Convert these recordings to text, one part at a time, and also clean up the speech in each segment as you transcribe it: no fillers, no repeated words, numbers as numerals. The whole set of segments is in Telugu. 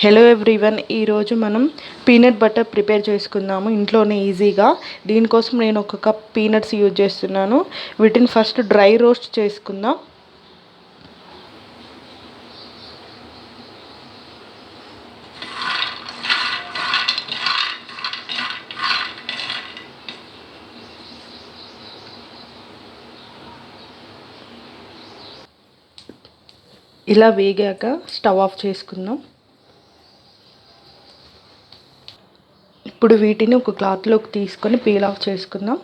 హలో ఎవ్రీవన్, ఈరోజు మనం పీనట్ బటర్ ప్రిపేర్ చేసుకుందాము ఇంట్లోనే ఈజీగా. దీనికోసం నేను ఒక కప్ పీనట్స్ యూజ్ చేస్తున్నాను. వీటిని ఫస్ట్ డ్రై రోస్ట్ చేసుకుందాం. ఇలా వేగాక స్టవ్ ఆఫ్ చేసుకుందాం. ఇప్పుడు వీటిని ఒక క్లాత్లోకి తీసుకొని పీల్ ఆఫ్ చేసుకుందాం.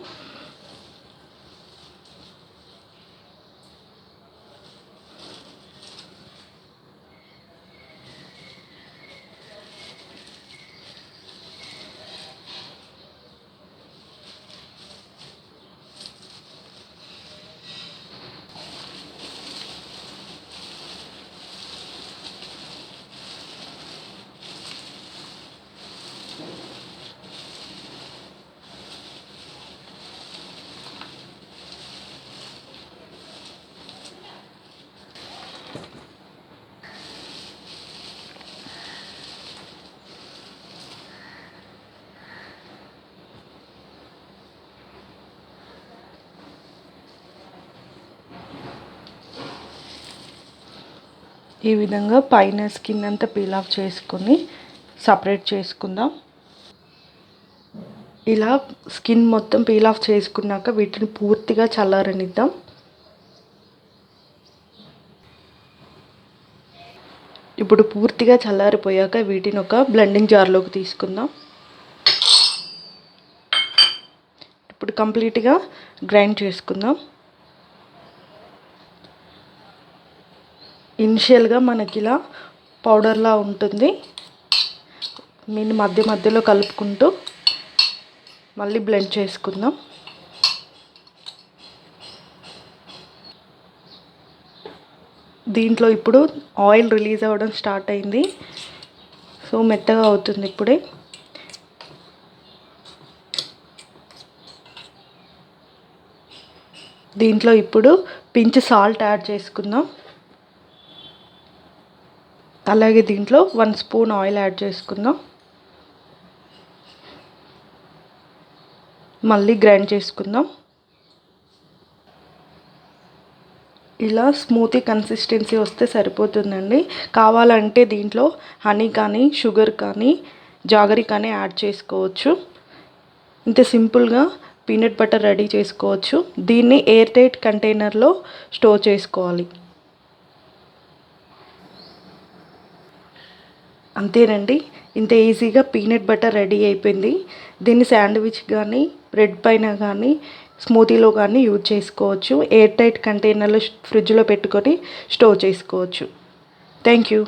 ఈ విధంగా పైన స్కిన్ అంతా పీల్ ఆఫ్ చేసుకొని సపరేట్ చేసుకుందాం. ఇలా స్కిన్ మొత్తం పీల్ ఆఫ్ చేసుకున్నాక వీటిని పూర్తిగా చల్లారనిద్దాం. ఇప్పుడు పూర్తిగా చల్లారిపోయాక వీటిని ఒక బ్లెండింగ్ జార్లోకి తీసుకుందాం. ఇప్పుడు కంప్లీట్గా గ్రైండ్ చేసుకుందాం. ఇనిషియల్గా మనకి ఇలా పౌడర్లా ఉంటుంది. దీన్ని మధ్య మధ్యలో కలుపుకుంటూ మళ్ళీ బ్లెండ్ చేసుకుందాం. దీంట్లో ఇప్పుడు ఆయిల్ రిలీజ్ అవ్వడం స్టార్ట్ అయింది. సో మెత్తగా అవుతుంది ఇప్పుడే. దీంట్లో ఇప్పుడు పించ్ సాల్ట్ యాడ్ చేసుకుందాం. అలాగే దీంట్లో 1 స్పూన్ ఆయిల్ యాడ్ చేసుకుందాం. మళ్ళీ గ్రైండ్ చేసుకుందాం. ఇలా స్మూతీ కన్సిస్టెన్సీ వస్తే సరిపోతుందండి. కావాలంటే దీంట్లో హనీ కానీ షుగర్ కానీ జాగరీ కానీ యాడ్ చేసుకోవచ్చు. ఇంత సింపుల్గా పీనట్ బటర్ రెడీ చేసుకోవచ్చు. దీన్ని ఎయిర్ టైట్ కంటైనర్లో స్టోర్ చేసుకోవాలి. అంతేనండి, ఇంత ఈజీగా పీనట్ బటర్ రెడీ అయిపోయింది. దీన్ని శాండ్విచ్ కానీ బ్రెడ్ పైన కానీ స్మూతీలో కానీ యూజ్ చేసుకోవచ్చు. ఎయిర్ టైట్ కంటైనర్లో ఫ్రిడ్జ్లో పెట్టుకొని స్టోర్ చేసుకోవచ్చు. Thank you.